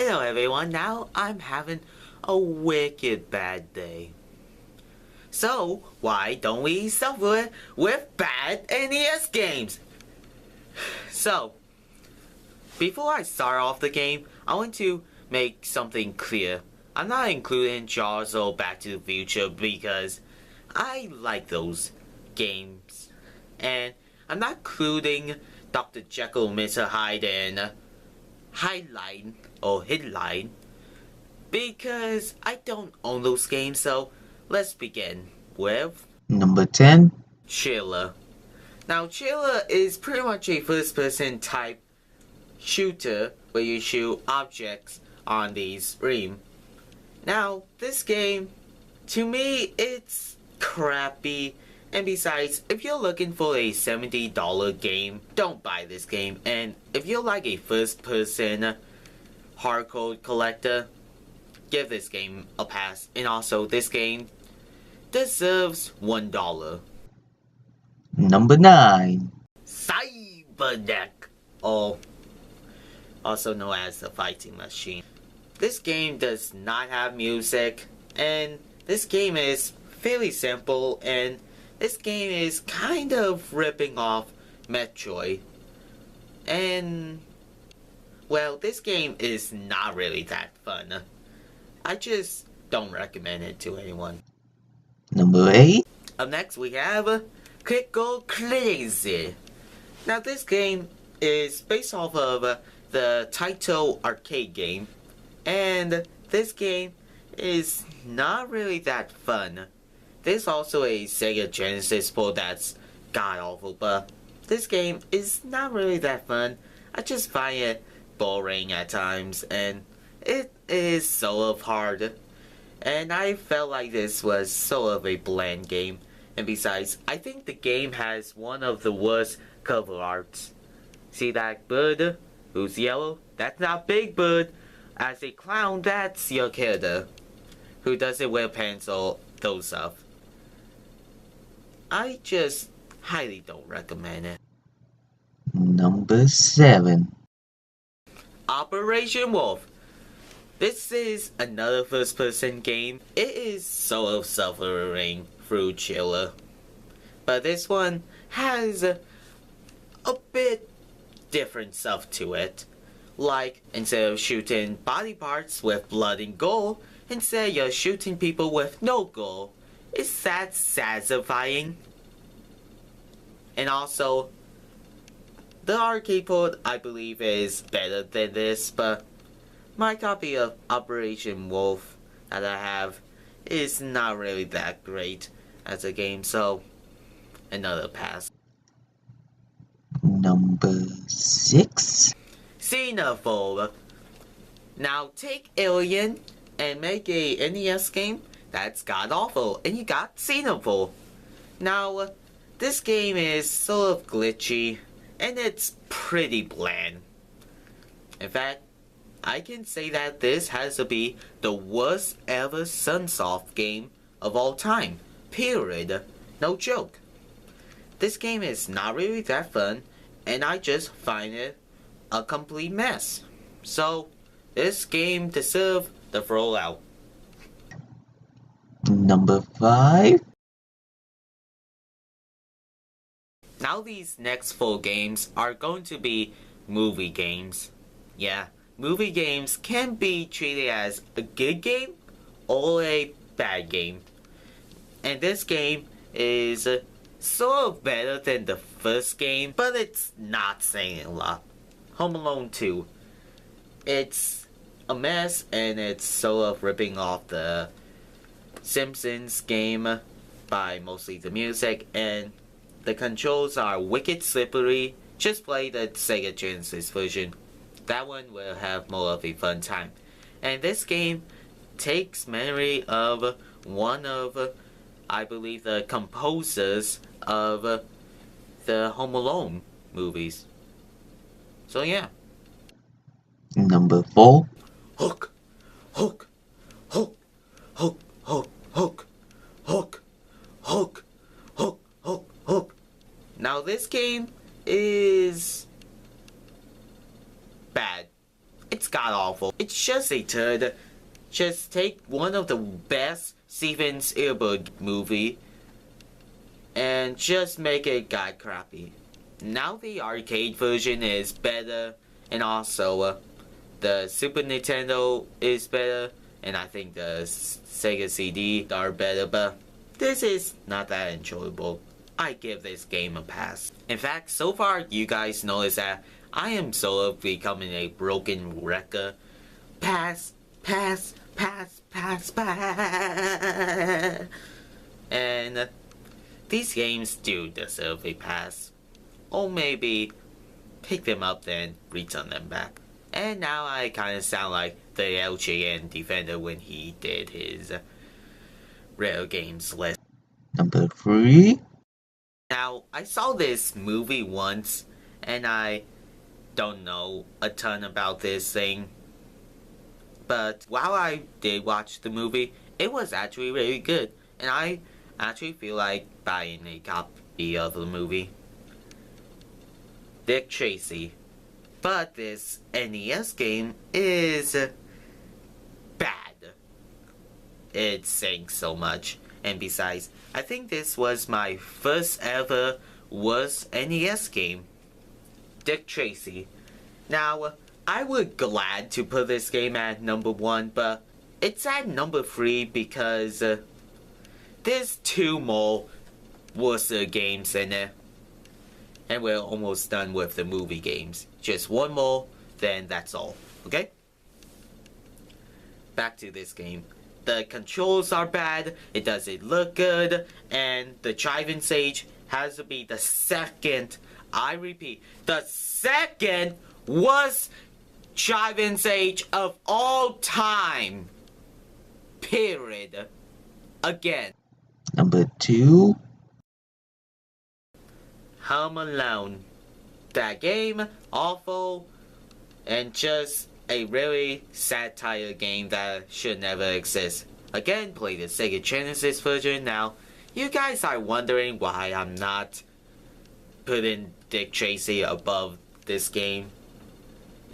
Hello everyone, now I'm having a wicked bad day. So, why don't we suffer with bad NES games? So, before I start off the game, I want to make something clear. I'm not including Jaws or Back to the Future because I like those games. And I'm not including Dr. Jekyll, Mr. Hyde, and Highline or Hitline because I don't own those games, so let's begin with Number 10. Chiller. Now, Chiller is pretty much a first-person type shooter where you shoot objects on the screen. Now, this game, to me, it's crappy. And besides, if you're looking for a $70 game, don't buy this game. And if you're like a first-person hardcore collector, give this game a pass. And also, this game deserves $1. Number 9. Cyberneck, or also known as the fighting machine. This game does not have music, and this game is fairly simple, and this game is kind of ripping off Metroid. And, well, this game is not really that fun. I just don't recommend it to anyone. Number 8. Up next we have Quick Go Crazy. Now this game is based off of the Taito arcade game. And this game is not really that fun. There's also a Sega Genesis port that's god-awful, but this game is not really that fun. I just find it boring at times, and it is sort of hard. And I felt like this was sort of a bland game. And besides, I think the game has one of the worst cover arts. See that bird who's yellow? That's not Big Bird. As a clown, that's your character who doesn't wear pants or those stuff. I just highly don't recommend it. Number 7. Operation Wolf. This is another first-person game. It is sort of suffering through Chiller. But this one has a bit different stuff to it. Like, instead of shooting body parts with blood and gore, instead you're shooting people with no gore. Is that satisfying? And also, the arcade port I believe is better than this, but my copy of Operation Wolf that I have is not really that great as a game, so another pass. Number 6. Xenophobe. Now take Alien and make a NES game that's god-awful, and you got Xenophobe. Now, this game is sort of glitchy, and it's pretty bland. In fact, I can say that this has to be the worst ever Sunsoft game of all time. Period. No joke. This game is not really that fun, and I just find it a complete mess. So, this game deserves the throw out. Number 5. Now these next 4 games are going to be movie games. Yeah, movie games can be treated as a good game or a bad game. And this game is sort of better than the first game, but it's not saying a lot. Home Alone 2. It's a mess, and it's sort of ripping off the Simpsons game by mostly the music, and the controls are wicked slippery. Just play the Sega Genesis version. That one will have more of a fun time. And this game takes memory of one of, I believe, the composers of the Home Alone movies. So yeah. Number 4. Hook, hook, hook, hook, hook, hook, hook, hook, hook, hook, hook. Now this game is bad. It's god awful. It's just a turd. Just take one of the best Steven Spielberg movie and just make it god crappy. Now the arcade version is better, and also the Super Nintendo is better, and I think the Sega CD are better, but this is not that enjoyable. I give this game a pass. In fact, so far you guys notice that I am sort of becoming a broken wrecker. Pass, pass, pass, pass, pass. And these games do deserve a pass. Or maybe pick them up then return them back. And now I kind of sound like the LJN defender when he did his rare games list. Number 3. Now, I saw this movie once, and I don't know a ton about this thing. But while I did watch the movie, it was actually really good. And I actually feel like buying a copy of the movie. Dick Tracy. But this NES game is bad. It sinks so much. And besides, I think this was my first ever worst NES game. Dick Tracy. Now, I would glad to put this game at number 1, but it's at number 3 because there's 2 more worst games in it. And we're almost done with the movie games. Just 1 more, then that's all. Okay? Back to this game. The controls are bad, it doesn't look good, and the driving stage has to be the second, I repeat, the second worst driving stage of all time. Period. Again. Number 2. Home Alone. That game, awful, and just a really satire game that should never exist. Again, play the Sega Genesis version now. You guys are wondering why I'm not putting Dick Tracy above this game.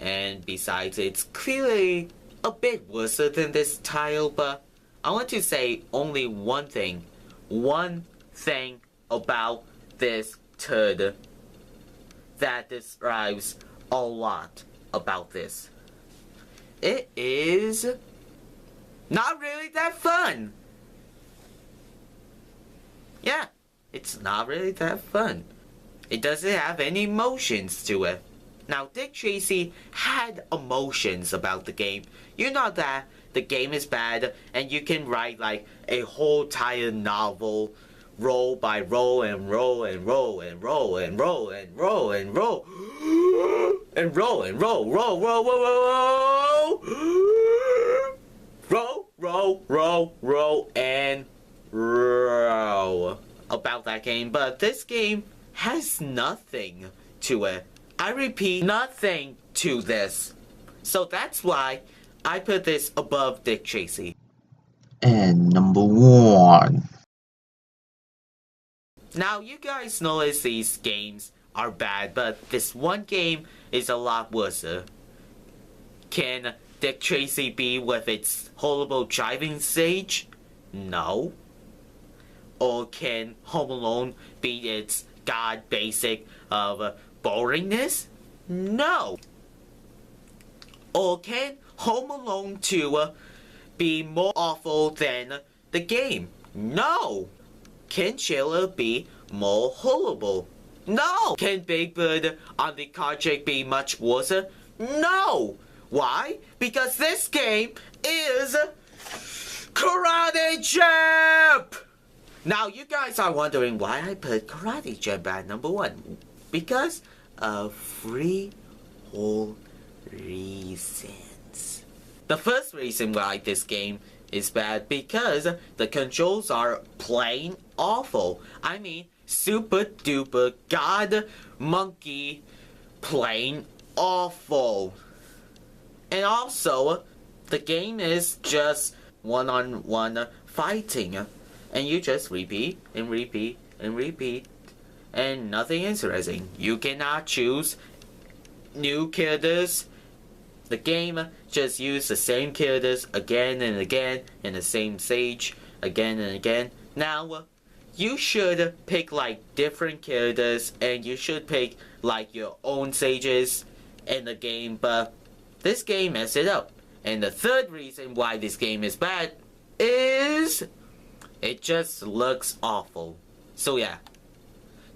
And besides, it's clearly a bit worse than this title, but I want to say only one thing. One thing about this turd that describes a lot about this. It is not really that fun. Yeah, it's not really that fun. It doesn't have any emotions to it. Now, Dick Tracy had emotions about the game. You know that the game is bad and you can write like a whole entire novel roll by roll and roll and roll and roll and roll and roll and roll and roll and roll, roll, roll, roll, roll, roll, roll, roll, and roll about that game. But this game has nothing to it. I repeat, nothing to this. So that's why I put this above Dick Tracy. And number 1. Now, you guys notice these games are bad, but this one game is a lot worse. Can Dick Tracy be with its horrible driving stage? No. Or can Home Alone be its god basic of boringness? No. Or can Home Alone 2 be more awful than the game? No. Can Chiller be more horrible? No! Can Big Bird on the card trick be much worse? No! Why? Because this game is Karate Champ! Now, you guys are wondering why I put Karate Champ at number 1. Because of 3 whole reasons. The first reason why this game is bad because the controls are plain awful. I mean, super duper god monkey plain awful. And also, the game is just one-on-one fighting. And you just repeat and repeat and repeat. And nothing interesting. You cannot choose new characters The game just used the same characters again and again in the same stage again and again. Now, you should pick like different characters and you should pick like your own stages in the game, but this game messed it up. And the third reason why this game is bad is it just looks awful. So yeah,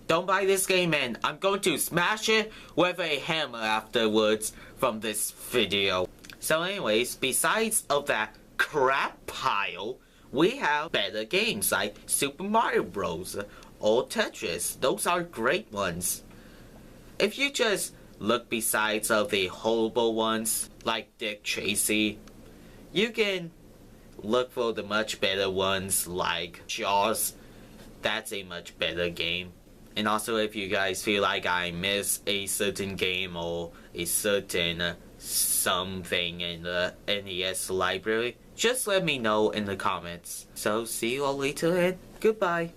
don't buy this game, and I'm going to smash it with a hammer afterwards from this video. So anyways, besides of that crap pile, we have better games like Super Mario Bros. Or Tetris. Those are great ones. If you just look besides of the horrible ones like Dick Tracy, you can look for the much better ones like Jaws. That's a much better game. And also, if you guys feel like I miss a certain game or a certain something in the NES library, just let me know in the comments. So see you all later and goodbye.